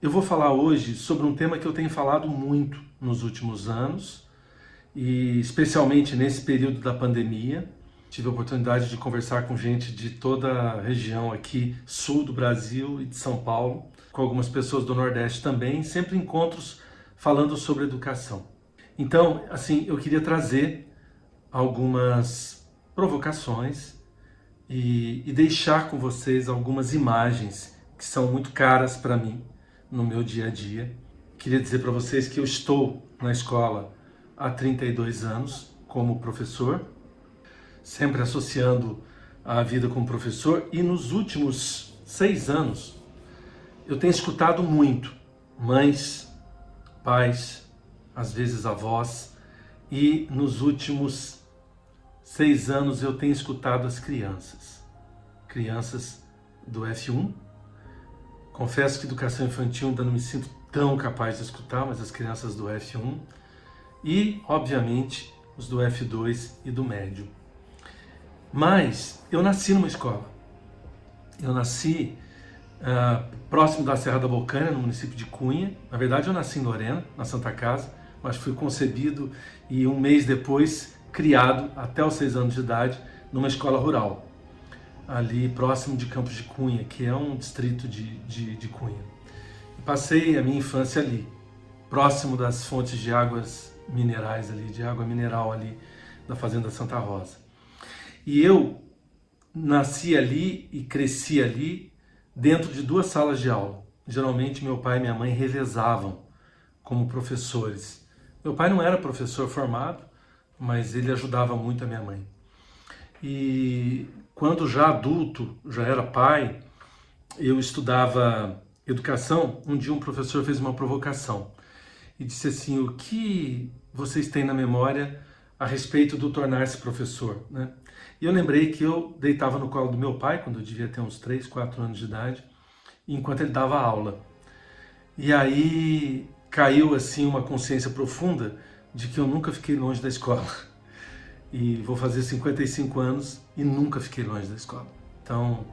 Eu vou falar hoje sobre um tema que eu tenho falado muito nos últimos anos, e especialmente nesse período da pandemia. Tive a oportunidade de conversar com gente de toda a região aqui, sul do Brasil e de São Paulo, com algumas pessoas do Nordeste também, sempre encontros falando sobre educação. Então, assim, eu queria trazer algumas provocações e deixar com vocês algumas imagens que são muito caras para mim no meu dia a dia. Queria dizer para vocês que eu estou na escola há 32 anos como professor, sempre associando a vida como professor, e nos últimos 6 anos eu tenho escutado muito mães, pais, às vezes avós, e nos últimos 6 anos eu tenho escutado as crianças do F1. Confesso que educação infantil ainda não me sinto tão capaz de escutar, mas as crianças do F1 e, obviamente, os do F2 e do médio. Mas eu nasci numa escola. Eu nasci próximo da Serra da Bocaina, no município de Cunha. Na verdade, eu nasci em Lorena, na Santa Casa, mas fui concebido e um mês depois criado, até os 6 anos de idade, numa escola rural, ali próximo de Campos de Cunha, que é um distrito de Cunha. E passei a minha infância ali, próximo das fontes de águas minerais ali, de água mineral ali da Fazenda Santa Rosa. E eu nasci ali e cresci ali dentro de 2 salas de aula. Geralmente meu pai e minha mãe revezavam como professores. Meu pai não era professor formado, mas ele ajudava muito a minha mãe. E quando já adulto, já era pai, eu estudava educação. Um dia um professor fez uma provocação e disse assim: o que vocês têm na memória a respeito do tornar-se professor, né? E eu lembrei que eu deitava no colo do meu pai, quando eu devia ter uns 3, 4 anos de idade, enquanto ele dava aula. E aí caiu assim uma consciência profunda de que eu nunca fiquei longe da escola. E vou fazer 55 anos e nunca fiquei longe da escola. Então,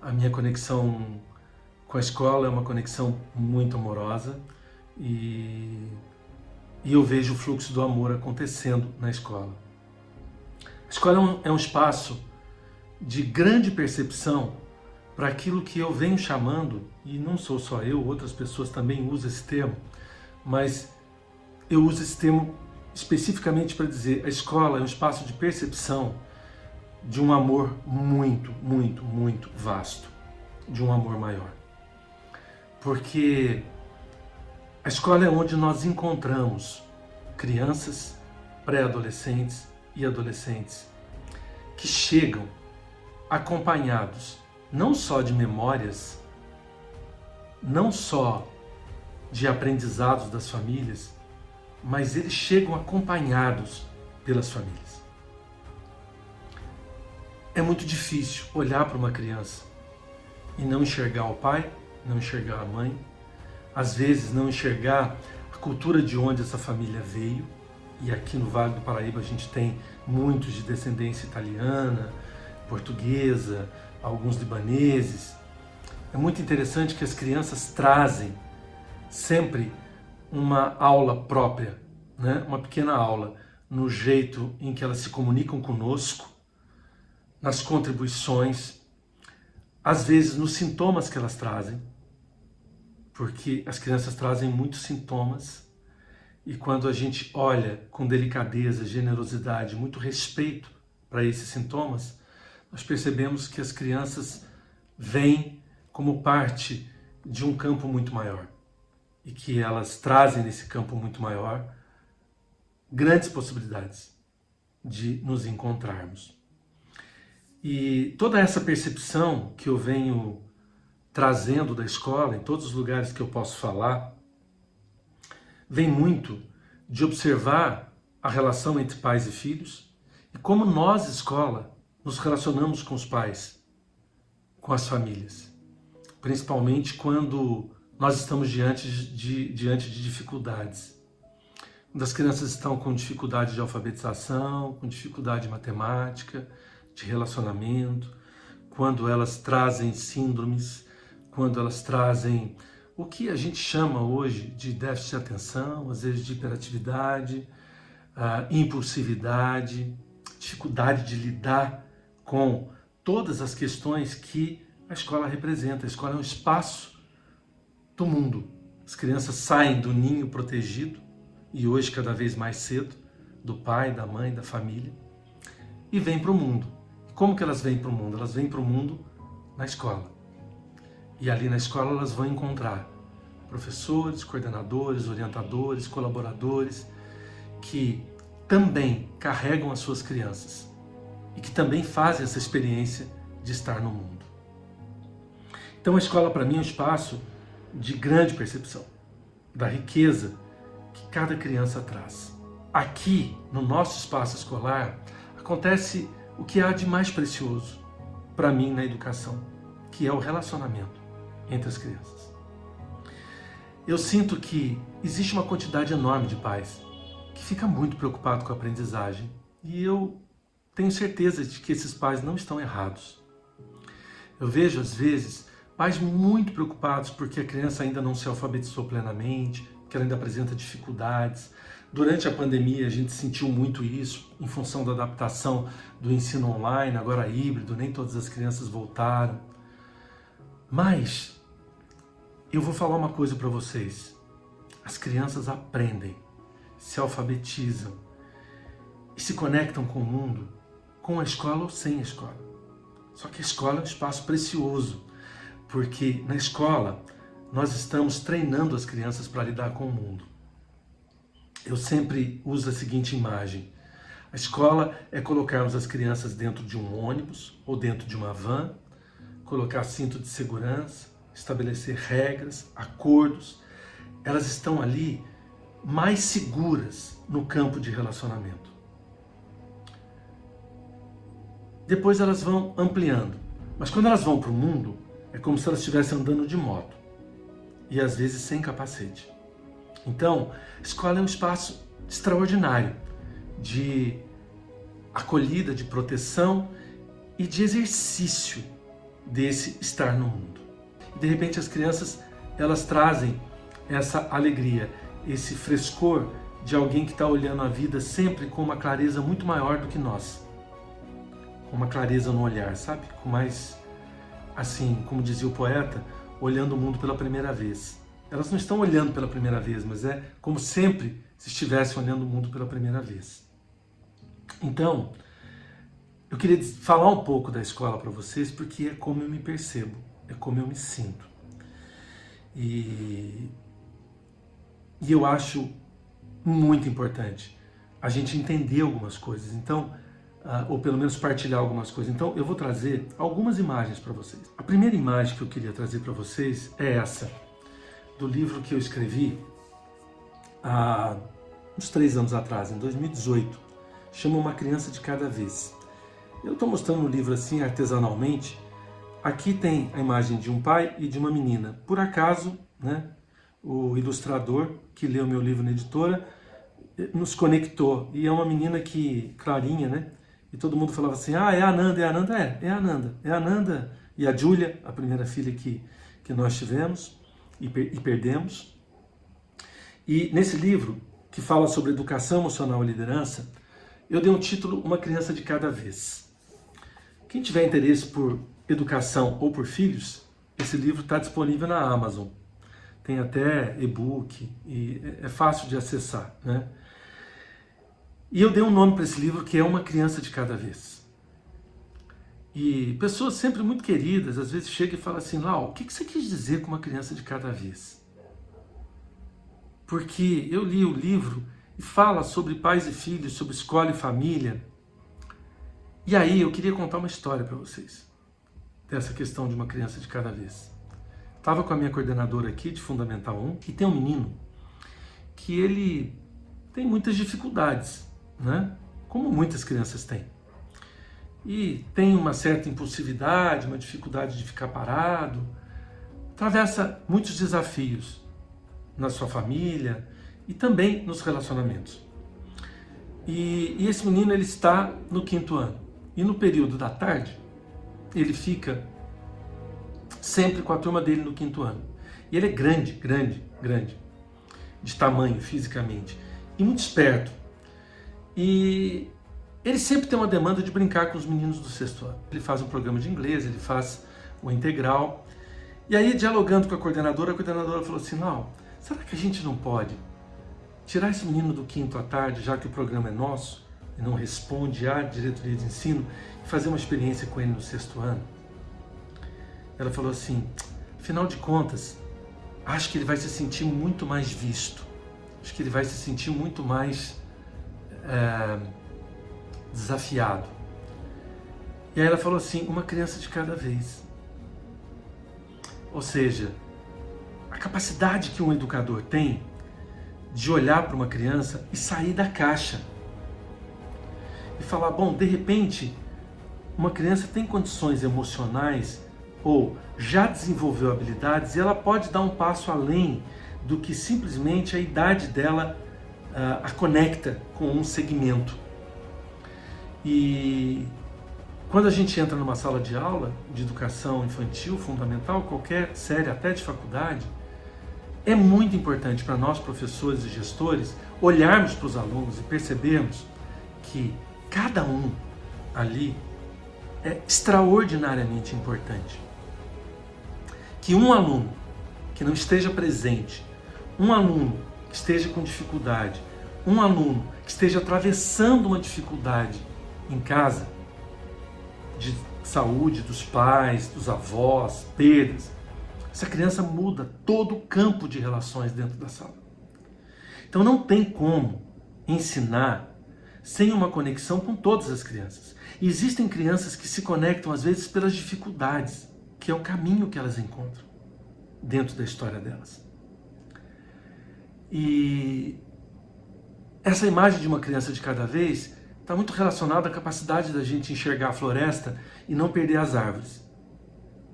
a minha conexão com a escola é uma conexão muito amorosa e eu vejo o fluxo do amor acontecendo na escola. A escola é um espaço de grande percepção para aquilo que eu venho chamando, e não sou só eu, outras pessoas também usam esse termo, mas eu uso esse termo especificamente para dizer: a escola é um espaço de percepção de um amor muito, muito, muito vasto, de um amor maior. Porque a escola é onde nós encontramos crianças, pré-adolescentes e adolescentes que chegam acompanhados não só de memórias, não só de aprendizados das famílias, mas eles chegam acompanhados pelas famílias. É muito difícil olhar para uma criança e não enxergar o pai, não enxergar a mãe, às vezes não enxergar a cultura de onde essa família veio. E aqui no Vale do Paraíba a gente tem muitos de descendência italiana, portuguesa, alguns libaneses. É muito interessante que as crianças trazem sempre uma aula própria, né? Uma pequena aula no jeito em que elas se comunicam conosco, nas contribuições, às vezes nos sintomas que elas trazem, porque as crianças trazem muitos sintomas, e quando a gente olha com delicadeza, generosidade, muito respeito para esses sintomas, nós percebemos que as crianças vêm como parte de um campo muito maior, e que elas trazem nesse campo muito maior grandes possibilidades de nos encontrarmos. E toda essa percepção que eu venho trazendo da escola, em todos os lugares que eu posso falar, vem muito de observar a relação entre pais e filhos e como nós, escola, nos relacionamos com os pais, com as famílias, principalmente quando nós estamos diante de dificuldades. Quando as crianças estão com dificuldade de alfabetização, com dificuldade de matemática, de relacionamento, quando elas trazem síndromes, quando elas trazem o que a gente chama hoje de déficit de atenção, às vezes de hiperatividade, impulsividade, dificuldade de lidar com todas as questões que a escola representa. A escola é um espaço do mundo. As crianças saem do ninho protegido, e hoje cada vez mais cedo, do pai, da mãe, da família, e vêm para o mundo. E como que elas vêm para o mundo? Elas vêm para o mundo na escola. E ali na escola elas vão encontrar professores, coordenadores, orientadores, colaboradores, que também carregam as suas crianças e que também fazem essa experiência de estar no mundo. Então a escola para mim é um espaço de grande percepção da riqueza que cada criança traz. Aqui, no nosso espaço escolar, acontece o que há de mais precioso para mim na educação, que é o relacionamento entre as crianças. Eu sinto que existe uma quantidade enorme de pais que fica muito preocupado com a aprendizagem, e eu tenho certeza de que esses pais não estão errados. Eu vejo, às vezes, pais muito preocupados porque a criança ainda não se alfabetizou plenamente, que ela ainda apresenta dificuldades. Durante a pandemia a gente sentiu muito isso, em função da adaptação do ensino online, agora híbrido, nem todas as crianças voltaram. Mas eu vou falar uma coisa para vocês. As crianças aprendem, se alfabetizam e se conectam com o mundo, com a escola ou sem a escola. Só que a escola é um espaço precioso, porque na escola nós estamos treinando as crianças para lidar com o mundo. Eu sempre uso a seguinte imagem. A escola é colocarmos as crianças dentro de um ônibus ou dentro de uma van, colocar cinto de segurança, estabelecer regras, acordos. Elas estão ali mais seguras no campo de relacionamento. Depois elas vão ampliando. Mas quando elas vão para o mundo, é como se elas estivessem andando de moto. E às vezes sem capacete. Então, a escola é um espaço extraordinário de acolhida, de proteção e de exercício desse estar no mundo. E de repente as crianças, elas trazem essa alegria, esse frescor de alguém que está olhando a vida sempre com uma clareza muito maior do que nós. Com uma clareza no olhar, sabe? Com mais, assim, como dizia o poeta, olhando o mundo pela primeira vez. Elas não estão olhando pela primeira vez, mas é como sempre se estivessem olhando o mundo pela primeira vez. Então, eu queria falar um pouco da escola para vocês, porque é como eu me percebo, é como eu me sinto. E eu acho muito importante a gente entender algumas coisas, então, ou pelo menos partilhar algumas coisas. Então, eu vou trazer algumas imagens para vocês. A primeira imagem que eu queria trazer para vocês é essa, do livro que eu escrevi há uns 3 anos atrás, em 2018, chama Uma Criança de Cada Vez. Eu estou mostrando o livro assim, artesanalmente. Aqui tem a imagem de um pai e de uma menina. Por acaso, né, o ilustrador que leu meu livro na editora nos conectou. E é uma menina que, clarinha, né? E todo mundo falava assim, é a Ananda, é a Ananda, é a Ananda. É a Ananda e a Júlia, a primeira filha que nós tivemos e perdemos. E nesse livro, que fala sobre educação emocional e liderança, eu dei um título, Uma Criança de Cada Vez. Quem tiver interesse por educação ou por filhos, esse livro está disponível na Amazon. Tem até e-book e é fácil de acessar, né? E eu dei um nome para esse livro que é Uma Criança de Cada Vez. E pessoas sempre muito queridas, às vezes chegam e falam assim, Lau, o que você quis dizer com uma criança de cada vez? Porque eu li o livro e fala sobre pais e filhos, sobre escola e família. E aí eu queria contar uma história para vocês, dessa questão de uma criança de cada vez. Estava com a minha coordenadora aqui de Fundamental 1 e tem um menino que ele tem muitas dificuldades, né? Como muitas crianças têm. E tem uma certa impulsividade, uma dificuldade de ficar parado, atravessa muitos desafios na sua família e também nos relacionamentos. E esse menino ele está no 5º ano. E no período da tarde, ele fica sempre com a turma dele no 5º ano. E ele é grande, grande, grande, de tamanho, fisicamente, e muito esperto. E ele sempre tem uma demanda de brincar com os meninos do 6º ano. Ele faz um programa de inglês, ele faz o integral. E aí, dialogando com a coordenadora falou assim, não, será que a gente não pode tirar esse menino do 5º à tarde, já que o programa é nosso, e não responde à diretoria de ensino, e fazer uma experiência com ele no 6º ano? Ela falou assim, afinal de contas, acho que ele vai se sentir muito mais visto. Acho que ele vai se sentir muito mais desafiado. E aí ela falou assim, uma criança de cada vez. Ou seja, a capacidade que um educador tem de olhar para uma criança e sair da caixa. E falar, bom, de repente, uma criança tem condições emocionais ou já desenvolveu habilidades e ela pode dar um passo além do que simplesmente a idade dela a conecta com um segmento. E quando a gente entra numa sala de aula de educação infantil, fundamental, qualquer série, até de faculdade, é muito importante para nós, professores e gestores, olharmos para os alunos e percebermos que cada um ali é extraordinariamente importante. Que um aluno que não esteja presente, um aluno que esteja com dificuldade, um aluno que esteja atravessando uma dificuldade em casa, de saúde dos pais, dos avós, perdas, essa criança muda todo o campo de relações dentro da sala. Então não tem como ensinar sem uma conexão com todas as crianças. E existem crianças que se conectam às vezes pelas dificuldades, que é o caminho que elas encontram dentro da história delas. E essa imagem de uma criança de cada vez está muito relacionada à capacidade da gente enxergar a floresta e não perder as árvores.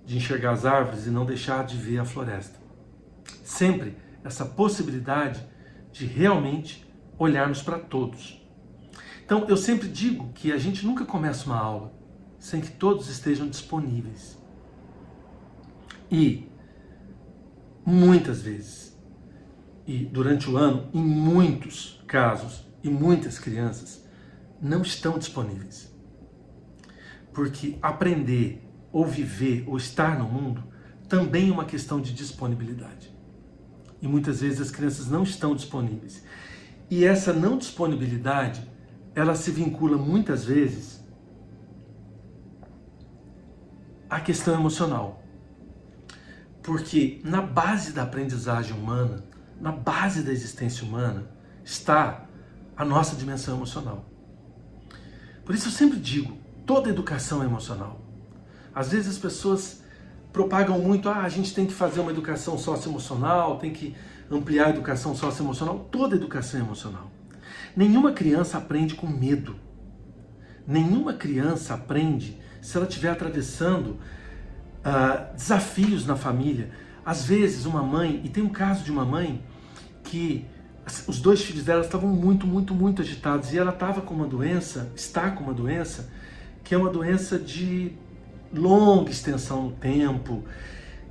De enxergar as árvores e não deixar de ver a floresta. Sempre essa possibilidade de realmente olharmos para todos. Então, eu sempre digo que a gente nunca começa uma aula sem que todos estejam disponíveis. E, muitas vezes, e durante o ano, em muitos casos, e muitas crianças, não estão disponíveis. Porque aprender, ou viver, ou estar no mundo, também é uma questão de disponibilidade. E muitas vezes as crianças não estão disponíveis. E essa não disponibilidade, ela se vincula muitas vezes à questão emocional. Porque na base da aprendizagem humana, na base da existência humana, está a nossa dimensão emocional. Por isso eu sempre digo, toda educação é emocional. Às vezes as pessoas propagam muito, a gente tem que fazer uma educação socioemocional, tem que ampliar a educação socioemocional. Toda educação é emocional. Nenhuma criança aprende com medo. Nenhuma criança aprende se ela estiver atravessando desafios na família. Às vezes uma mãe, e tem um caso de uma mãe que os 2 filhos dela estavam muito agitados e ela estava com uma doença, está com uma doença, que é uma doença de longa extensão no tempo,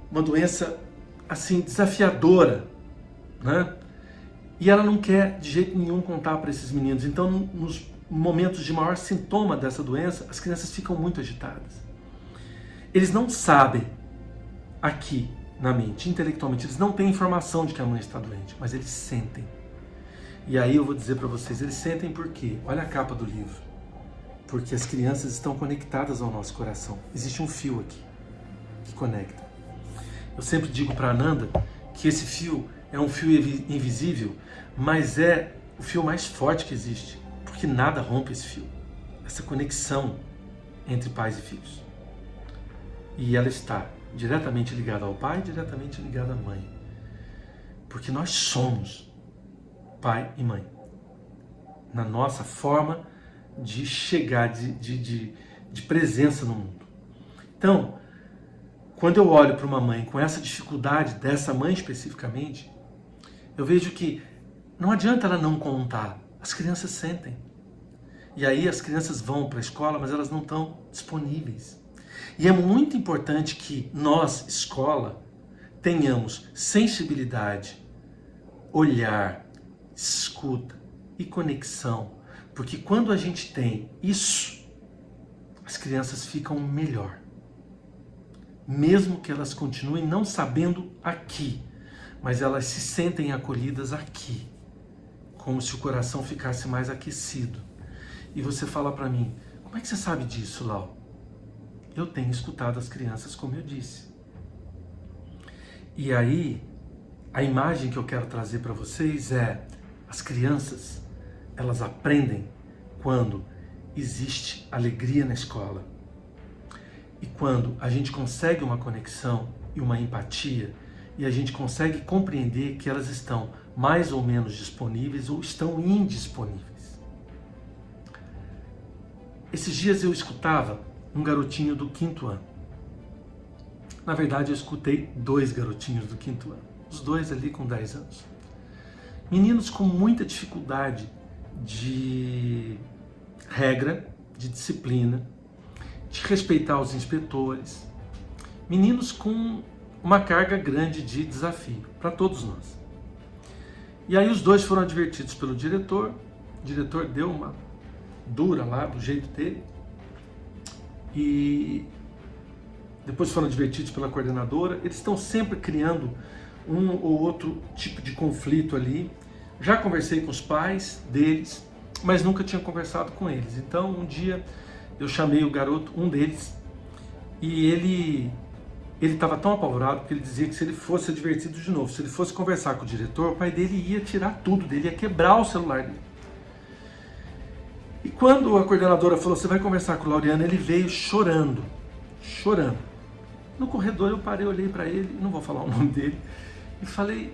uma doença assim desafiadora, né? E ela não quer de jeito nenhum contar para esses meninos. Então, nos momentos de maior sintoma dessa doença, as crianças ficam muito agitadas. Eles não sabem aqui na mente, intelectualmente, eles não têm informação de que a mãe está doente, mas eles sentem. E aí eu vou dizer para vocês, eles sentem por quê? Olha a capa do livro. Porque as crianças estão conectadas ao nosso coração. Existe um fio aqui que conecta. Eu sempre digo para a Ananda que esse fio é um fio invisível, mas é o fio mais forte que existe, porque nada rompe esse fio. Essa conexão entre pais e filhos. E ela está diretamente ligada ao pai, diretamente ligada à mãe. Porque nós somos pai e mãe. Na nossa forma de chegar, de presença no mundo. Então, quando eu olho para uma mãe com essa dificuldade, dessa mãe especificamente, eu vejo que não adianta ela não contar, as crianças sentem. E aí as crianças vão para a escola, mas elas não estão disponíveis. E é muito importante que nós, escola, tenhamos sensibilidade, olhar, escuta e conexão, porque quando a gente tem isso, as crianças ficam melhor. Mesmo que elas continuem não sabendo aqui, mas elas se sentem acolhidas aqui, como se o coração ficasse mais aquecido. E você fala para mim, como é que você sabe disso, Lau? Eu tenho escutado as crianças, como eu disse. E aí, a imagem que eu quero trazer para vocês é, as crianças, elas aprendem quando existe alegria na escola. E quando a gente consegue uma conexão e uma empatia, e a gente consegue compreender que elas estão mais ou menos disponíveis ou estão indisponíveis. Esses dias eu escutava um garotinho do 5º ano. Na verdade, eu escutei 2 garotinhos do 5º ano. Os 2 ali com 10 anos. Meninos com muita dificuldade de regra, de disciplina, de respeitar os inspetores. Meninos com uma carga grande de desafio, para todos nós. E aí os 2 foram advertidos pelo diretor. O diretor deu uma dura lá, do jeito dele. E depois foram advertidos pela coordenadora. Eles estão sempre criando um ou outro tipo de conflito ali. Já conversei com os pais deles, mas nunca tinha conversado com eles. Então um dia eu chamei o garoto, um deles, e ele estava tão apavorado porque ele dizia que se ele fosse advertido de novo, se ele fosse conversar com o diretor, o pai dele ia tirar tudo dele, ia quebrar o celular dele. E quando a coordenadora falou, você vai conversar com o Laureano, ele veio chorando. No corredor eu parei, olhei para ele, não vou falar o nome dele, e falei,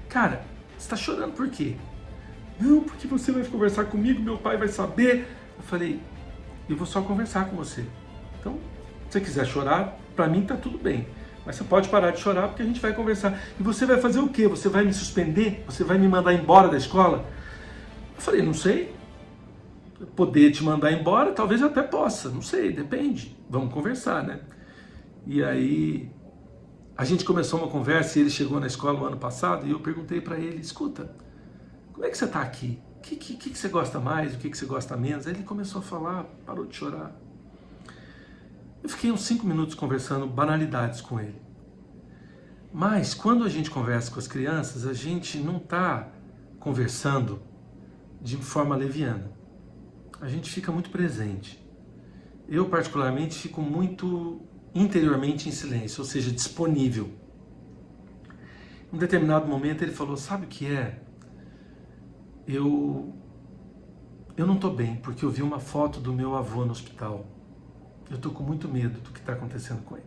cara, você está chorando por quê? Não, porque você vai conversar comigo, meu pai vai saber. Eu falei, eu vou só conversar com você. Então, se você quiser chorar, para mim tá tudo bem. Mas você pode parar de chorar porque a gente vai conversar. E você vai fazer o quê? Você vai me suspender? Você vai me mandar embora da escola? Eu falei, não sei. Poder te mandar embora, talvez eu até possa. Não sei, depende. Vamos conversar, né? E aí, a gente começou uma conversa e ele chegou na escola no ano passado e eu perguntei para ele, escuta, como é que você tá aqui? O que você gosta mais? O que você gosta menos? Aí ele começou a falar, parou de chorar. Eu fiquei uns 5 minutos conversando banalidades com ele. Mas quando a gente conversa com as crianças, a gente não está conversando de forma leviana. A gente fica muito presente. Eu, particularmente, fico muito interiormente em silêncio, ou seja, disponível. Em um determinado momento ele falou, sabe o que é? Eu não estou bem, porque eu vi uma foto do meu avô no hospital. Eu estou com muito medo do que está acontecendo com ele.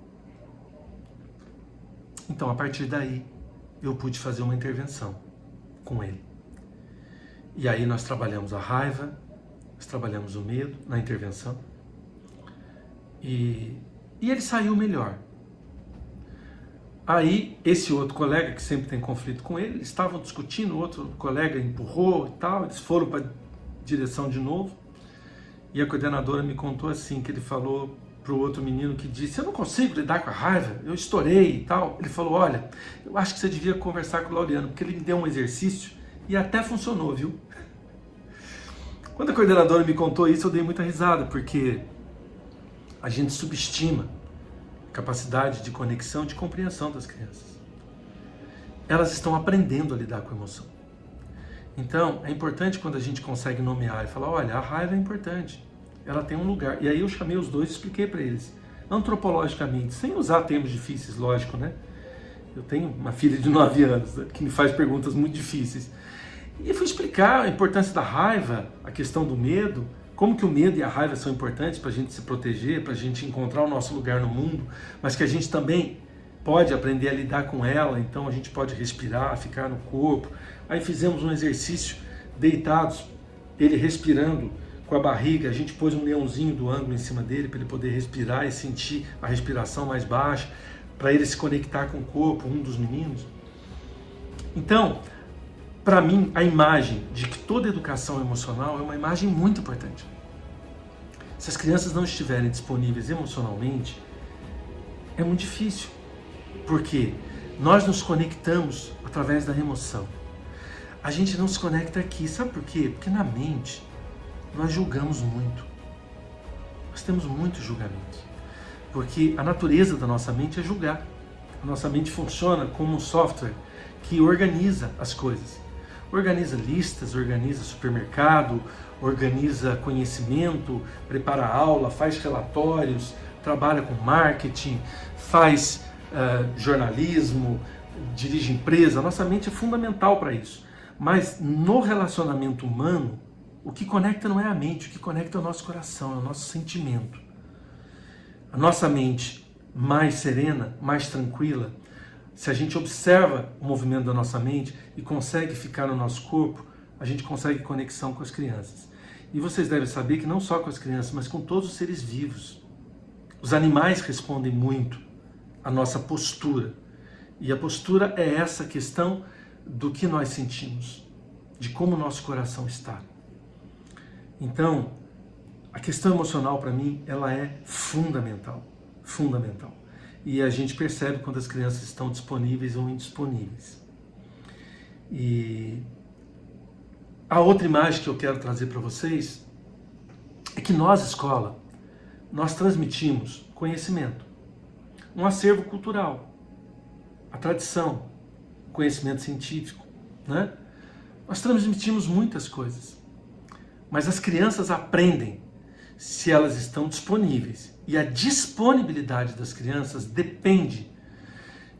Então, a partir daí, eu pude fazer uma intervenção com ele. E aí nós trabalhamos a raiva, nós trabalhamos o medo na intervenção. E ele saiu melhor. Aí, esse outro colega, que sempre tem conflito com ele, eles estavam discutindo, o outro colega empurrou e tal, eles foram para a direção de novo. E a coordenadora me contou assim, que ele falou para o outro menino que disse, eu não consigo lidar com a raiva, eu estourei e tal. Ele falou, olha, eu acho que você devia conversar com o Laureano, porque ele me deu um exercício e até funcionou, viu? Quando a coordenadora me contou isso, eu dei muita risada, porque a gente subestima a capacidade de conexão, de compreensão das crianças. Elas estão aprendendo a lidar com a emoção. Então, é importante quando a gente consegue nomear e falar, olha, a raiva é importante, ela tem um lugar. E aí eu chamei os dois e expliquei para eles, antropologicamente, sem usar termos difíceis, lógico, né? Eu tenho uma filha de 9 anos, né, que me faz perguntas muito difíceis. E fui explicar a importância da raiva, a questão do medo, como que o medo e a raiva são importantes para a gente se proteger, para a gente encontrar o nosso lugar no mundo, mas que a gente também pode aprender a lidar com ela, então a gente pode respirar, ficar no corpo. Aí fizemos um exercício deitados, ele respirando com a barriga, a gente pôs um leãozinho do ângulo em cima dele para ele poder respirar e sentir a respiração mais baixa, para ele se conectar com o corpo, um dos meninos. Então, para mim, a imagem de que toda educação emocional é uma imagem muito importante. Se as crianças não estiverem disponíveis emocionalmente, é muito difícil. Porque nós nos conectamos através da emoção. A gente não se conecta aqui, sabe por quê? Porque na mente nós julgamos muito. Nós temos muitos julgamentos. Porque a natureza da nossa mente é julgar. A nossa mente funciona como um software que organiza as coisas. Organiza listas, organiza supermercado, organiza conhecimento, prepara aula, faz relatórios, trabalha com marketing, faz jornalismo, dirige empresa. A nossa mente é fundamental para isso. Mas no relacionamento humano, o que conecta não é a mente, o que conecta é o nosso coração, é o nosso sentimento. A nossa mente mais serena, mais tranquila, se a gente observa o movimento da nossa mente e consegue ficar no nosso corpo, a gente consegue conexão com as crianças. E vocês devem saber que não só com as crianças, mas com todos os seres vivos. Os animais respondem muito à nossa postura. E a postura é essa questão do que nós sentimos, de como o nosso coração está. Então, a questão emocional para mim, ela é fundamental, fundamental. E a gente percebe quando as crianças estão disponíveis ou indisponíveis. E a outra imagem que eu quero trazer para vocês é que nós, escola, nós transmitimos conhecimento, um acervo cultural, a tradição, conhecimento científico, né? Nós transmitimos muitas coisas, mas as crianças aprendem se elas estão disponíveis. E a disponibilidade das crianças depende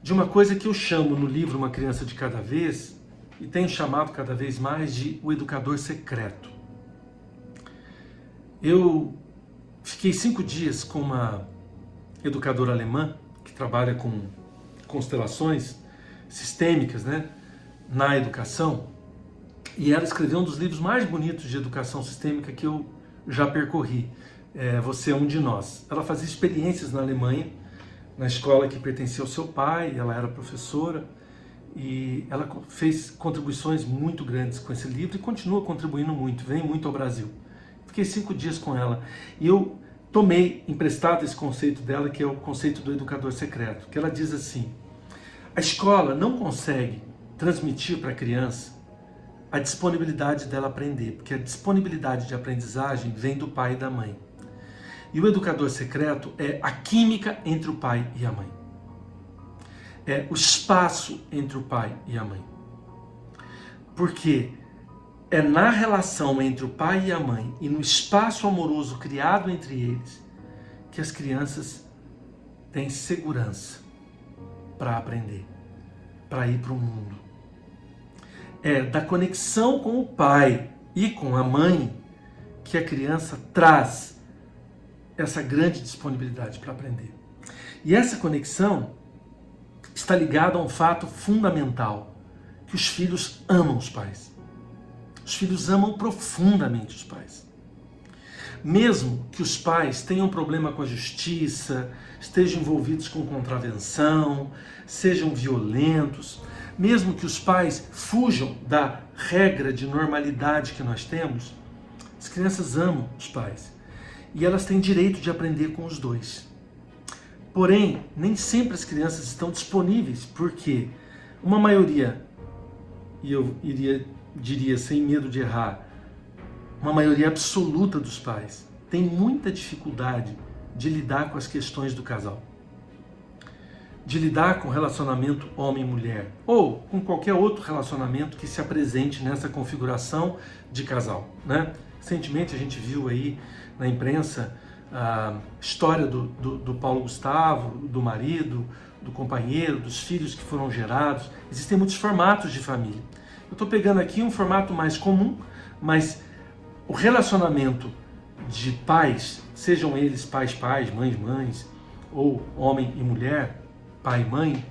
de uma coisa que eu chamo no livro Uma Criança de Cada Vez, e tenho chamado cada vez mais de o educador secreto. Eu fiquei 5 dias com uma educadora alemã que trabalha com constelações sistêmicas, né, na educação, e ela escreveu um dos livros mais bonitos de educação sistêmica que eu já percorri. Você é um de nós. Ela fazia experiências na Alemanha, na escola que pertencia ao seu pai, ela era professora, e ela fez contribuições muito grandes com esse livro e continua contribuindo muito, vem muito ao Brasil. Fiquei 5 dias com ela e eu tomei emprestado esse conceito dela, que é o conceito do educador secreto, que ela diz assim: a escola não consegue transmitir para a criança a disponibilidade dela aprender, porque a disponibilidade de aprendizagem vem do pai e da mãe. E o educador secreto é a química entre o pai e a mãe. É o espaço entre o pai e a mãe. Porque é na relação entre o pai e a mãe e no espaço amoroso criado entre eles que as crianças têm segurança para aprender, para ir para o mundo. É da conexão com o pai e com a mãe que a criança traz essa grande disponibilidade para aprender. E essa conexão está ligada a um fato fundamental, que os filhos amam os pais. Os filhos amam profundamente os pais. Mesmo que os pais tenham problema com a justiça, estejam envolvidos com contravenção, sejam violentos, mesmo que os pais fujam da regra de normalidade que nós temos, as crianças amam os pais. E elas têm direito de aprender com os dois. Porém, nem sempre as crianças estão disponíveis, porque uma maioria, e eu diria sem medo de errar, uma maioria absoluta dos pais tem muita dificuldade de lidar com as questões do casal. De lidar com o relacionamento homem-mulher, ou com qualquer outro relacionamento que se apresente nessa configuração de casal, né? Recentemente a gente viu aí na imprensa a história do Paulo Gustavo, do marido, do companheiro, dos filhos que foram gerados. Existem muitos formatos de família. Eu estou pegando aqui um formato mais comum, mas o relacionamento de pais, sejam eles pais, mães, ou homem e mulher, pai e mãe,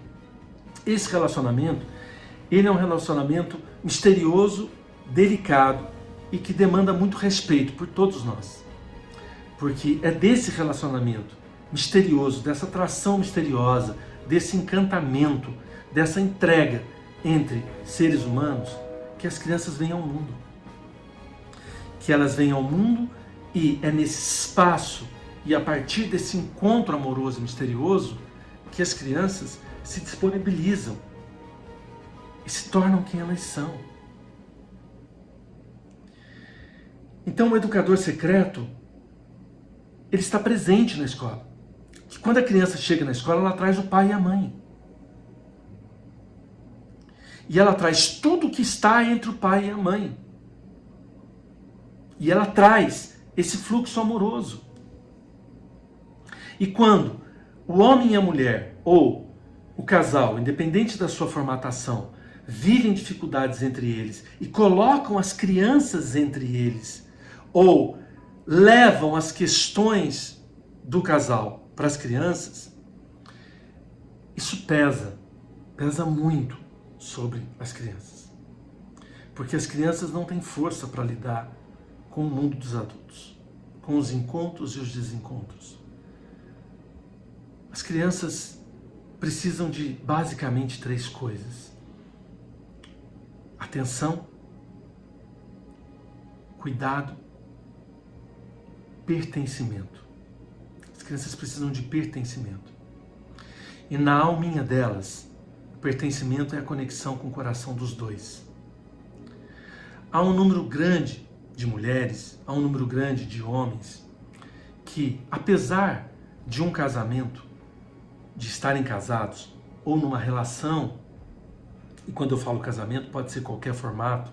esse relacionamento, ele é um relacionamento misterioso, delicado e que demanda muito respeito por todos nós. Porque é desse relacionamento misterioso, dessa atração misteriosa, desse encantamento, dessa entrega entre seres humanos, que as crianças vêm ao mundo. Que elas vêm ao mundo e é nesse espaço e a partir desse encontro amoroso e misterioso que as crianças se disponibilizam e se tornam quem elas são. Então o educador secreto, ele está presente na escola. E quando a criança chega na escola, ela traz o pai e a mãe. E ela traz tudo o que está entre o pai e a mãe. E ela traz esse fluxo amoroso. E quando o homem e a mulher, ou o casal, independente da sua formatação, vivem dificuldades entre eles e colocam as crianças entre eles, ou levam as questões do casal para as crianças, isso pesa muito sobre as crianças. Porque as crianças não têm força para lidar com o mundo dos adultos, com os encontros e os desencontros. As crianças precisam de basicamente 3 coisas: atenção, cuidado, pertencimento. As crianças precisam de pertencimento. E na alminha delas, o pertencimento é a conexão com o coração dos dois. Há um número grande de mulheres, há um número grande de homens que, apesar de um casamento, de estarem casados ou numa relação, e quando eu falo casamento pode ser qualquer formato,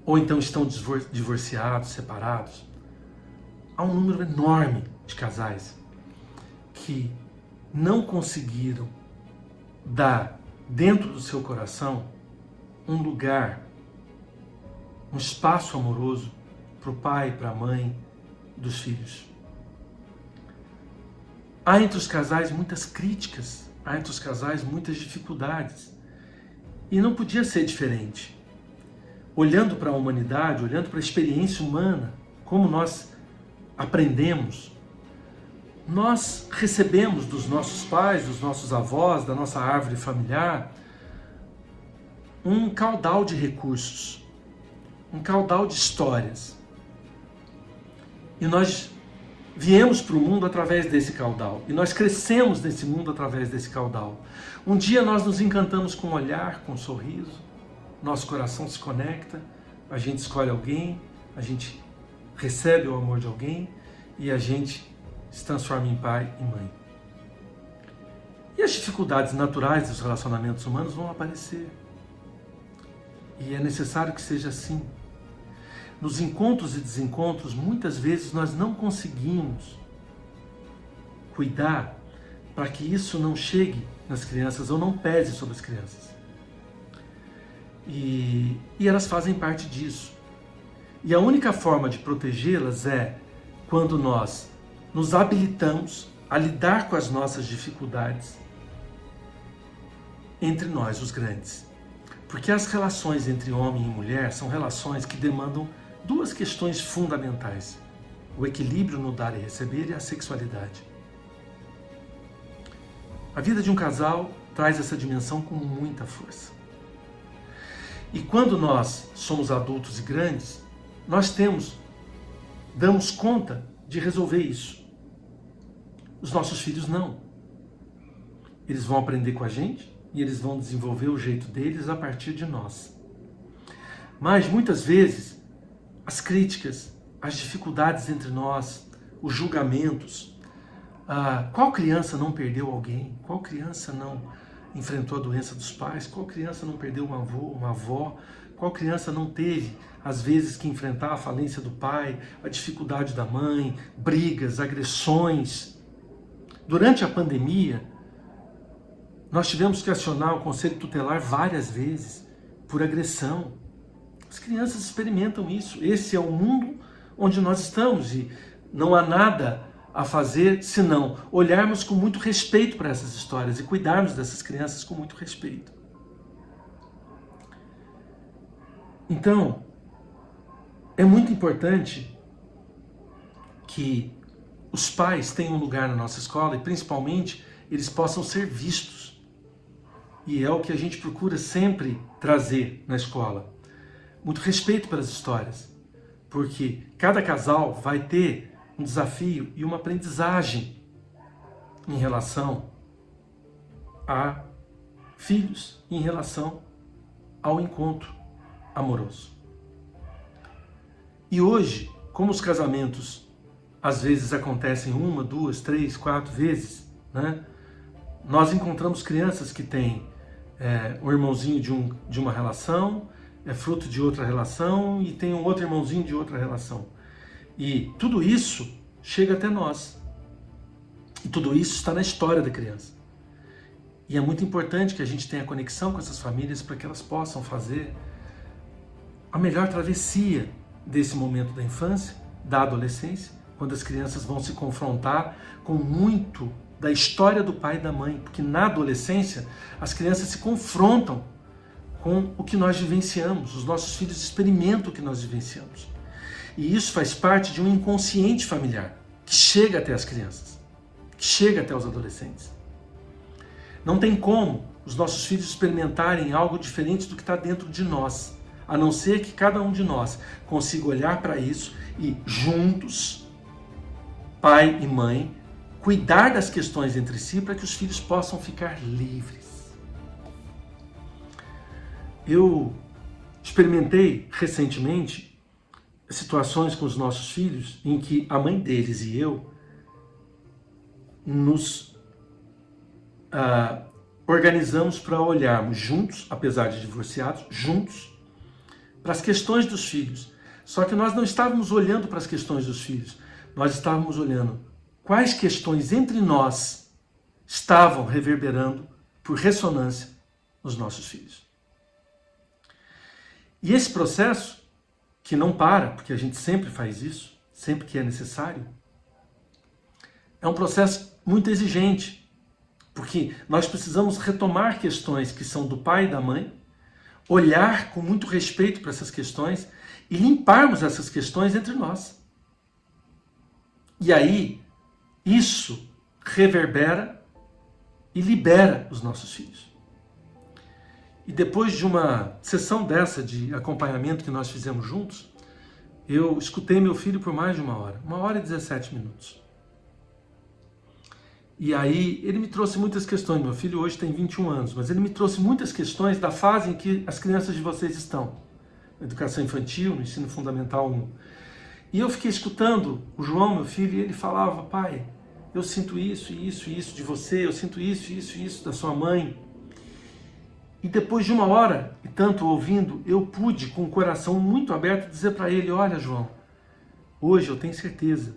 ou então estão divorciados, separados, há um número enorme de casais que não conseguiram dar dentro do seu coração um lugar, um espaço amoroso para o pai, para a mãe dos filhos. Há entre os casais muitas críticas, há entre os casais muitas dificuldades. E não podia ser diferente. Olhando para a humanidade, olhando para a experiência humana, como nós aprendemos, nós recebemos dos nossos pais, dos nossos avós, da nossa árvore familiar, um caudal de recursos, um caudal de histórias. E nós viemos para o mundo através desse caudal. E nós crescemos nesse mundo através desse caudal. Um dia nós nos encantamos com um olhar, com um sorriso, nosso coração se conecta, a gente escolhe alguém, a gente recebe o amor de alguém e a gente se transforma em pai e mãe. E as dificuldades naturais dos relacionamentos humanos vão aparecer. E é necessário que seja assim. Nos encontros e desencontros, muitas vezes nós não conseguimos cuidar para que isso não chegue nas crianças ou não pese sobre as crianças. E elas fazem parte disso. E a única forma de protegê-las é quando nós nos habilitamos a lidar com as nossas dificuldades entre nós, os grandes. Porque as relações entre homem e mulher são relações que demandam 2 questões fundamentais: o equilíbrio no dar e receber e a sexualidade. A vida de um casal traz essa dimensão com muita força. E quando nós somos adultos e grandes, nós damos conta de resolver isso. Os nossos filhos não. Eles vão aprender com a gente e eles vão desenvolver o jeito deles a partir de nós. Mas muitas vezes as críticas, as dificuldades entre nós, os julgamentos, qual criança não perdeu alguém? Qual criança não enfrentou a doença dos pais? Qual criança não perdeu um avô, uma avó? Qual criança não teve, às vezes, que enfrentar a falência do pai, a dificuldade da mãe, brigas, agressões? Durante a pandemia, nós tivemos que acionar o Conselho Tutelar várias vezes por agressão. As crianças experimentam isso. Esse é o mundo onde nós estamos e não há nada a fazer senão olharmos com muito respeito para essas histórias e cuidarmos dessas crianças com muito respeito. Então, é muito importante que os pais tenham um lugar na nossa escola e principalmente eles possam ser vistos. E é o que a gente procura sempre trazer na escola. Muito respeito pelas histórias, porque cada casal vai ter um desafio e uma aprendizagem em relação a filhos em relação ao encontro amoroso. E hoje, como os casamentos às vezes acontecem 1, 2, 3, 4 vezes, né? Nós encontramos crianças que têm um irmãozinho de uma relação, é fruto de outra relação, e tem um outro irmãozinho de outra relação. E tudo isso chega até nós. E tudo isso está na história da criança. E é muito importante que a gente tenha conexão com essas famílias para que elas possam fazer a melhor travessia desse momento da infância, da adolescência, quando as crianças vão se confrontar com muito da história do pai e da mãe, porque na adolescência as crianças se confrontam com o que nós vivenciamos, os nossos filhos experimentam o que nós vivenciamos. E isso faz parte de um inconsciente familiar que chega até as crianças, que chega até os adolescentes. Não tem como os nossos filhos experimentarem algo diferente do que está dentro de nós, a não ser que cada um de nós consiga olhar para isso e juntos, pai e mãe, cuidar das questões entre si para que os filhos possam ficar livres. Eu experimentei recentemente situações com os nossos filhos em que a mãe deles e eu nos organizamos para olharmos juntos, apesar de divorciados, juntos, para as questões dos filhos. Só que nós não estávamos olhando para as questões dos filhos, nós estávamos olhando quais questões entre nós estavam reverberando por ressonância nos nossos filhos. E esse processo, que não para, porque a gente sempre faz isso, sempre que é necessário, é um processo muito exigente, porque nós precisamos retomar questões que são do pai e da mãe, olhar com muito respeito para essas questões e limparmos essas questões entre nós. E aí, isso reverbera e libera os nossos filhos. E depois de uma sessão dessa de acompanhamento que nós fizemos juntos, eu escutei meu filho por mais de 1h e 17 minutos. E aí ele me trouxe muitas questões. Meu filho hoje tem 21 anos, mas ele me trouxe muitas questões da fase em que as crianças de vocês estão. Na educação infantil, no ensino fundamental 1. E eu fiquei escutando o João, meu filho, e ele falava: pai, eu sinto isso, isso, isso de você, eu sinto isso, isso, isso da sua mãe. E depois de 1h e tanto ouvindo, eu pude, com o coração muito aberto, dizer para ele: olha, João, hoje eu tenho certeza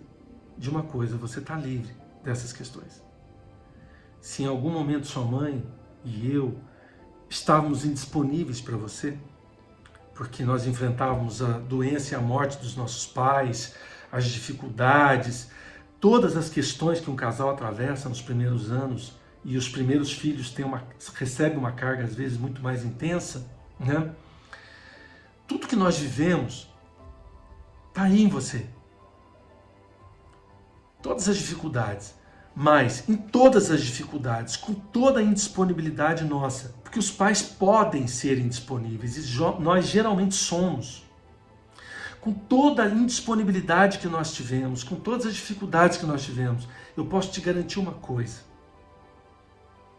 de uma coisa, você está livre dessas questões. Se em algum momento sua mãe e eu estávamos indisponíveis para você, porque nós enfrentávamos a doença e a morte dos nossos pais, as dificuldades, todas as questões que um casal atravessa nos primeiros anos, e os primeiros filhos recebem uma carga às vezes muito mais intensa, né? Tudo que nós vivemos está aí em você. Todas as dificuldades. Mas em todas as dificuldades, com toda a indisponibilidade nossa, porque os pais podem ser indisponíveis, e nós geralmente somos. Com toda a indisponibilidade que nós tivemos, com todas as dificuldades que nós tivemos, eu posso te garantir uma coisa: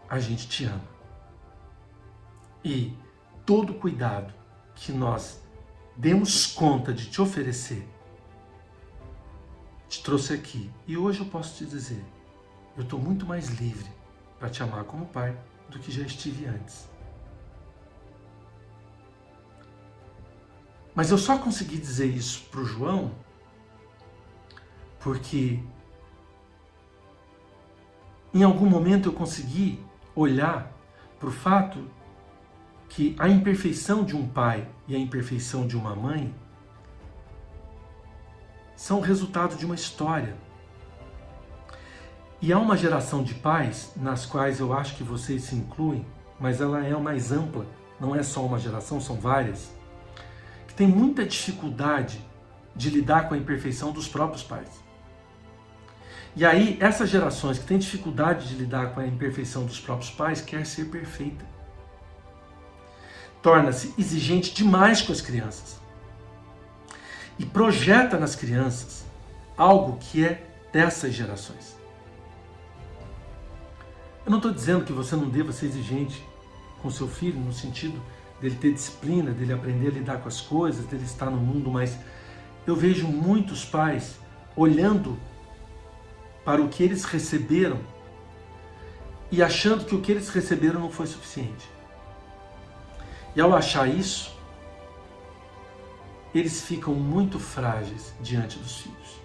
a gente te ama. E todo cuidado que nós demos conta de te oferecer, te trouxe aqui. E hoje eu posso te dizer, eu estou muito mais livre para te amar como pai do que já estive antes. Mas eu só consegui dizer isso para o João porque em algum momento eu consegui olhar para o fato que a imperfeição de um pai e a imperfeição de uma mãe são resultado de uma história. E há uma geração de pais, nas quais eu acho que vocês se incluem, mas ela é mais ampla, não é só uma geração, são várias, que tem muita dificuldade de lidar com a imperfeição dos próprios pais. E aí, essas gerações que têm dificuldade de lidar com a imperfeição dos próprios pais, quer ser perfeita. Torna-se exigente demais com as crianças. E projeta nas crianças algo que é dessas gerações. Eu não estou dizendo que você não deva ser exigente com seu filho, no sentido dele ter disciplina, dele aprender a lidar com as coisas, dele estar no mundo, mas eu vejo muitos pais olhando para o que eles receberam e achando que o que eles receberam não foi suficiente. E ao achar isso, eles ficam muito frágeis diante dos filhos.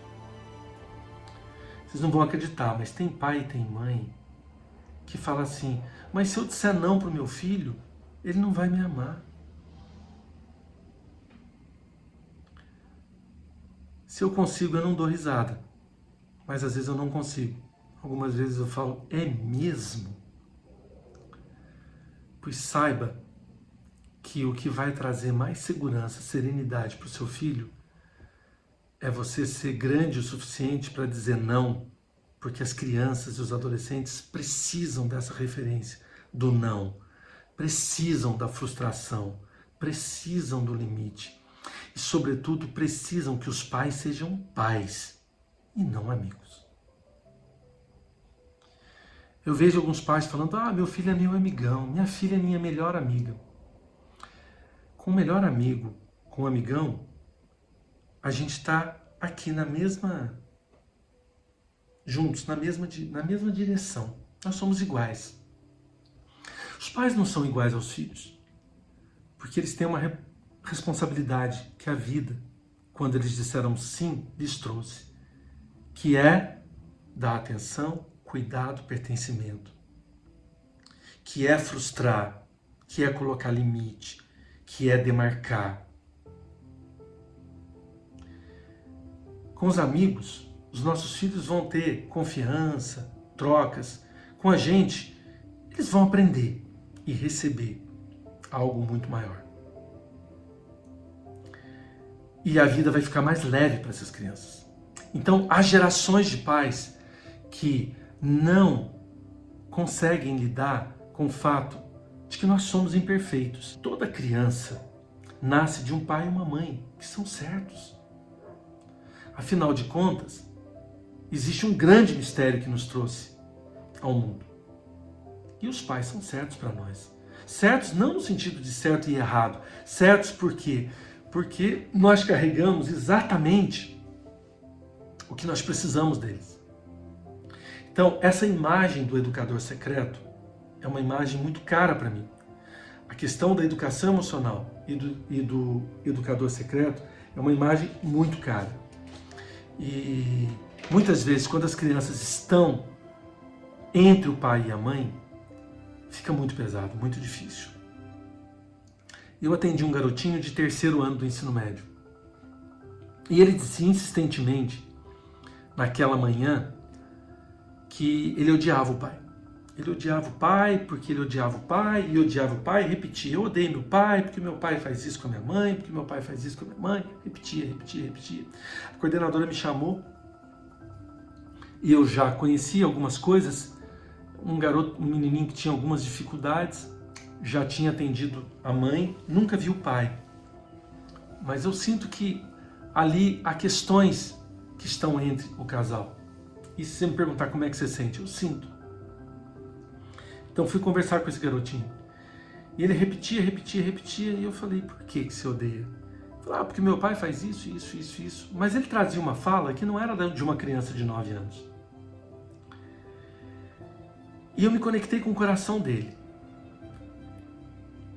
Vocês não vão acreditar, mas tem pai e tem mãe que fala assim, mas se eu disser não para o meu filho, ele não vai me amar. Se eu consigo, eu não dou risada. Mas às vezes eu não consigo. Algumas vezes eu falo, é mesmo? Pois saiba que o que vai trazer mais segurança, serenidade para o seu filho é você ser grande o suficiente para dizer não, porque as crianças e os adolescentes precisam dessa referência do não, precisam da frustração, precisam do limite e, sobretudo, precisam que os pais sejam pais e não amigos. Eu vejo alguns pais falando, meu filho é meu amigão, minha filha é minha melhor amiga. Com o melhor amigo, com o amigão, a gente está aqui na mesma, juntos, na mesma direção. Nós somos iguais. Os pais não são iguais aos filhos, porque eles têm uma responsabilidade que a vida, quando eles disseram sim, lhes trouxe, que é dar atenção, cuidado, pertencimento, que é frustrar, que é colocar limite, que é demarcar. Com os amigos, os nossos filhos vão ter confiança, trocas. Com a gente, eles vão aprender e receber algo muito maior. E a vida vai ficar mais leve para essas crianças. Então, há gerações de pais que não conseguem lidar com o fato de que nós somos imperfeitos. Toda criança nasce de um pai e uma mãe que são certos. Afinal de contas, existe um grande mistério que nos trouxe ao mundo. E os pais são certos para nós. Certos não no sentido de certo e errado. Certos por quê? Porque nós carregamos exatamente o que nós precisamos deles. Então, essa imagem do educador secreto é uma imagem muito cara para mim. A questão da educação emocional e do educador secreto é uma imagem muito cara. E muitas vezes, quando as crianças estão entre o pai e a mãe, fica muito pesado, muito difícil. Eu atendi um garotinho de 3º ano do ensino médio. E ele dizia insistentemente, naquela manhã, que ele odiava o pai. Ele odiava o pai porque ele odiava o pai, e odiava o pai e repetia. Eu odeio meu pai porque meu pai faz isso com a minha mãe, porque meu pai faz isso com a minha mãe. Repetia. A coordenadora me chamou e eu já conhecia algumas coisas. Um menininho que tinha algumas dificuldades, já tinha atendido a mãe, nunca viu o pai. Mas eu sinto que ali há questões que estão entre o casal. E se você me perguntar como é que você sente, eu sinto. Então fui conversar com esse garotinho. E ele repetia, e eu falei, por que você odeia? Ele falou, porque meu pai faz isso. Mas ele trazia uma fala que não era de uma criança de 9 anos. E eu me conectei com o coração dele.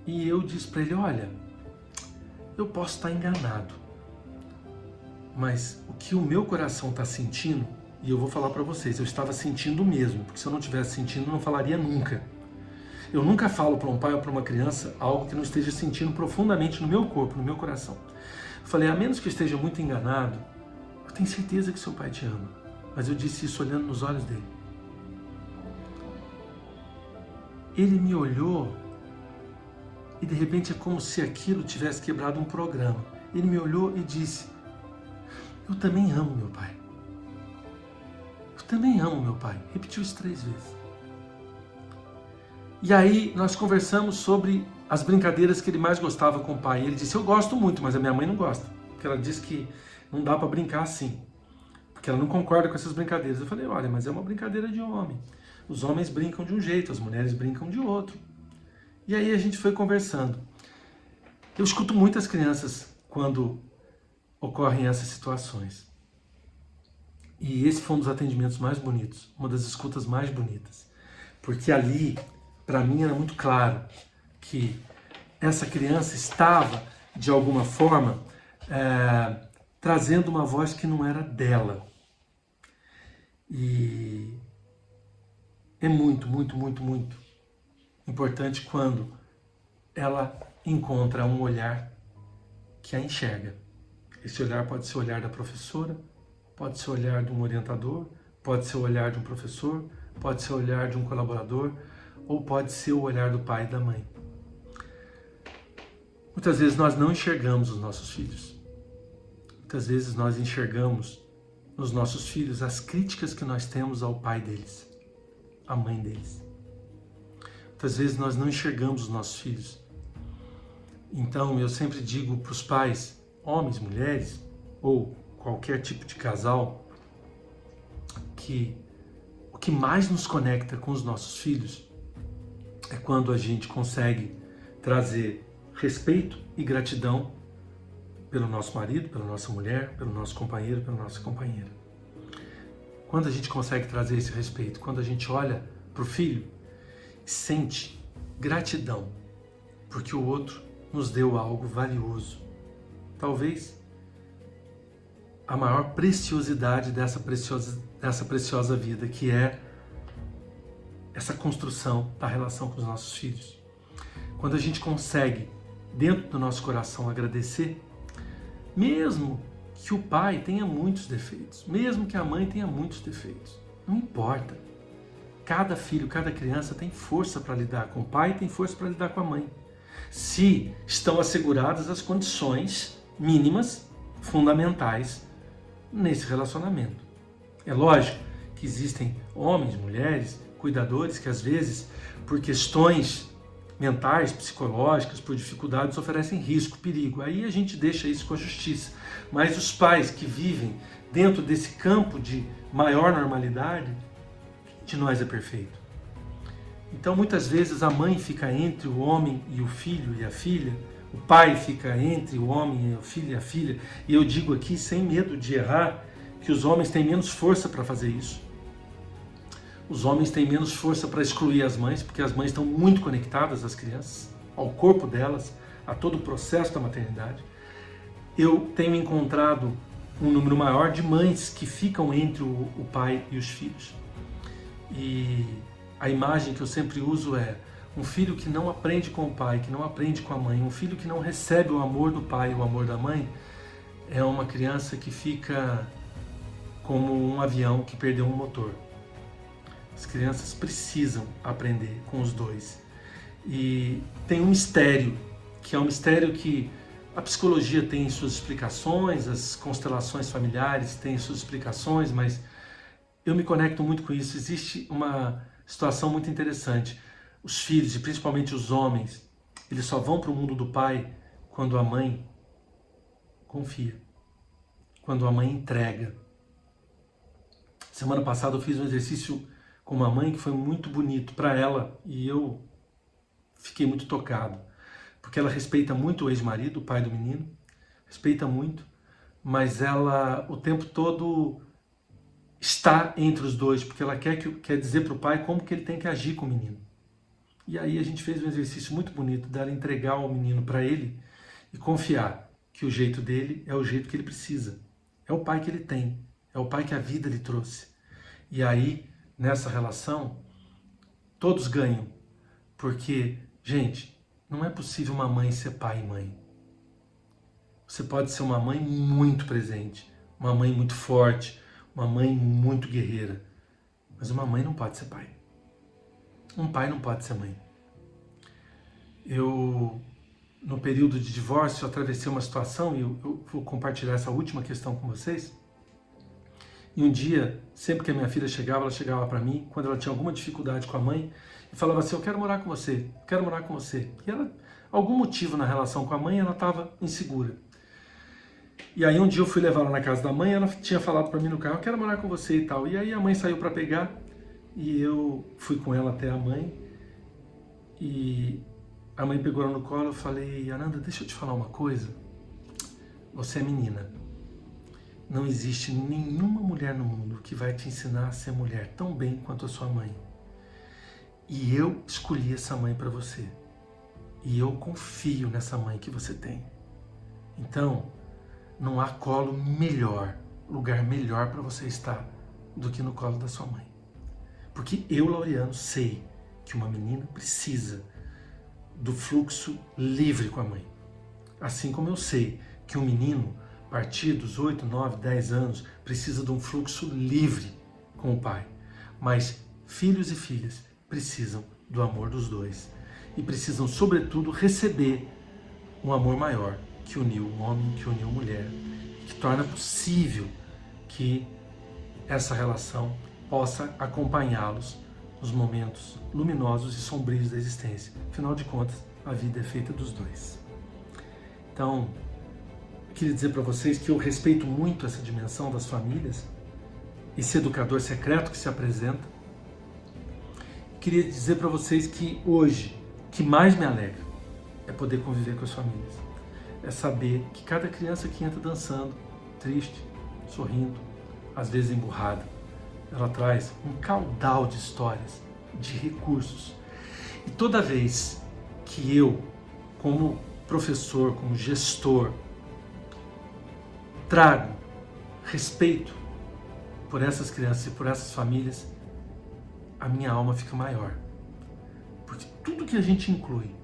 E eu disse para ele, olha, eu posso estar enganado, mas o que o meu coração está sentindo, e eu vou falar para vocês, eu estava sentindo mesmo, porque se eu não estivesse sentindo, eu não falaria nunca. Eu nunca falo para um pai ou para uma criança algo que não esteja sentindo profundamente no meu corpo, no meu coração. Eu falei, a menos que eu esteja muito enganado, eu tenho certeza que seu pai te ama. Mas eu disse isso olhando nos olhos dele. Ele me olhou e de repente é como se aquilo tivesse quebrado um programa. Ele me olhou e disse, eu também amo meu pai. Eu também amo meu pai. Repetiu isso 3 vezes. E aí nós conversamos sobre as brincadeiras que ele mais gostava com o pai. Ele disse, eu gosto muito, mas a minha mãe não gosta. Porque ela diz que não dá para brincar assim. Porque ela não concorda com essas brincadeiras. Eu falei, olha, mas é uma brincadeira de homem. Os homens brincam de um jeito, as mulheres brincam de outro. E aí a gente foi conversando. Eu escuto muitas crianças quando ocorrem essas situações. E esse foi um dos atendimentos mais bonitos, uma das escutas mais bonitas. Porque ali, para mim, era muito claro que essa criança estava, de alguma forma, trazendo uma voz que não era dela. E é muito, muito, muito, muito importante quando ela encontra um olhar que a enxerga. Esse olhar pode ser o olhar da professora, pode ser o olhar de um orientador, pode ser o olhar de um professor, pode ser o olhar de um colaborador, ou pode ser o olhar do pai e da mãe. Muitas vezes nós não enxergamos os nossos filhos. Muitas vezes nós enxergamos nos nossos filhos as críticas que nós temos ao pai deles, à mãe deles. Muitas vezes nós não enxergamos os nossos filhos. Então eu sempre digo para os pais, homens, mulheres, ou qualquer tipo de casal, que o que mais nos conecta com os nossos filhos é quando a gente consegue trazer respeito e gratidão pelo nosso marido, pela nossa mulher, pelo nosso companheiro, pela nossa companheira. Quando a gente consegue trazer esse respeito, quando a gente olha para o filho e sente gratidão, porque o outro nos deu algo valioso. Talvez a maior preciosidade dessa preciosa vida, que é essa construção da relação com os nossos filhos. Quando a gente consegue, dentro do nosso coração, agradecer, mesmo que o pai tenha muitos defeitos, mesmo que a mãe tenha muitos defeitos, não importa. Cada filho, cada criança tem força para lidar com o pai e tem força para lidar com a mãe. Se estão asseguradas as condições mínimas, fundamentais, nesse relacionamento. É lógico que existem homens, mulheres, cuidadores que às vezes, por questões mentais, psicológicas, por dificuldades, oferecem risco, perigo. Aí a gente deixa isso com a justiça. Mas os pais que vivem dentro desse campo de maior normalidade, quem de nós é perfeito? Então muitas vezes a mãe fica entre o homem e o filho e a filha, o pai fica entre o homem e o filho e a filha, e eu digo aqui sem medo de errar, que os homens têm menos força para fazer isso. Os homens têm menos força para excluir as mães, porque as mães estão muito conectadas às crianças, ao corpo delas, a todo o processo da maternidade. Eu tenho encontrado um número maior de mães que ficam entre o pai e os filhos. E a imagem que eu sempre uso é um filho que não aprende com o pai, que não aprende com a mãe, um filho que não recebe o amor do pai, o amor da mãe, é uma criança que fica como um avião que perdeu um motor. As crianças precisam aprender com os dois. E tem um mistério, que é um mistério que a psicologia tem suas explicações, as constelações familiares têm suas explicações, mas eu me conecto muito com isso. Existe uma situação muito interessante. Os filhos, e principalmente os homens, eles só vão para o mundo do pai quando a mãe confia, quando a mãe entrega. Semana passada eu fiz um exercício com uma mãe que foi muito bonito para ela e eu fiquei muito tocado, porque ela respeita muito o ex-marido, o pai do menino, respeita muito, mas ela o tempo todo está entre os dois, porque ela quer dizer para o pai como que ele tem que agir com o menino. E aí a gente fez um exercício muito bonito dela entregar o menino para ele e confiar que o jeito dele é o jeito que ele precisa. É o pai que ele tem, é o pai que a vida lhe trouxe. E aí, nessa relação, todos ganham. Porque, gente, não é possível uma mãe ser pai e mãe. Você pode ser uma mãe muito presente, uma mãe muito forte, uma mãe muito guerreira. Mas uma mãe não pode ser pai. Um pai não pode ser mãe. Eu, no período de divórcio, atravessei uma situação, e eu vou compartilhar essa última questão com vocês. E um dia, sempre que a minha filha chegava, ela chegava para mim, quando ela tinha alguma dificuldade com a mãe, e falava assim, eu quero morar com você, eu quero morar com você. E ela, algum motivo na relação com a mãe, ela estava insegura. E aí um dia eu fui levar ela na casa da mãe, ela tinha falado para mim no carro, eu quero morar com você e tal. E aí a mãe saiu para pegar, e eu fui com ela até a mãe, e a mãe pegou ela no colo. Eu falei: Ananda, deixa eu te falar uma coisa, você é menina, não existe nenhuma mulher no mundo que vai te ensinar a ser mulher tão bem quanto a sua mãe, e eu escolhi essa mãe para você, e eu confio nessa mãe que você tem. Então, não há colo melhor, lugar melhor para você estar do que no colo da sua mãe. Porque eu, Laureano, sei que uma menina precisa do fluxo livre com a mãe. Assim como eu sei que um menino, a partir dos 8, 9, 10 anos, precisa de um fluxo livre com o pai. Mas filhos e filhas precisam do amor dos dois. E precisam, sobretudo, receber um amor maior que uniu o homem, que uniu a mulher, que torna possível que essa relação possa acompanhá-los nos momentos luminosos e sombrios da existência. Afinal de contas, a vida é feita dos dois. Então, queria dizer para vocês que eu respeito muito essa dimensão das famílias, esse educador secreto que se apresenta. Queria dizer para vocês que hoje, o que mais me alegra é poder conviver com as famílias. É saber que cada criança que entra dançando, triste, sorrindo, às vezes emburrada, ela traz um caudal de histórias, de recursos. E toda vez que eu, como professor, como gestor, trago respeito por essas crianças e por essas famílias, a minha alma fica maior. Porque tudo que a gente inclui,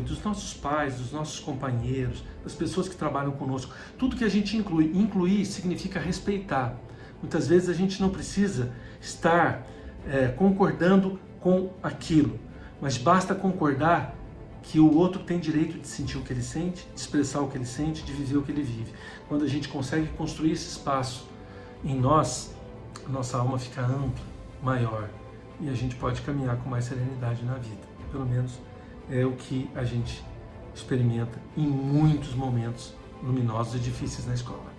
dos nossos pais, dos nossos companheiros, das pessoas que trabalham conosco, tudo que a gente incluir significa respeitar. Muitas vezes a gente não precisa estar concordando com aquilo, mas basta concordar que o outro tem direito de sentir o que ele sente, de expressar o que ele sente, de viver o que ele vive. Quando a gente consegue construir esse espaço em nós, a nossa alma fica ampla, maior, e a gente pode caminhar com mais serenidade na vida. Pelo menos é o que a gente experimenta em muitos momentos luminosos e difíceis na escola.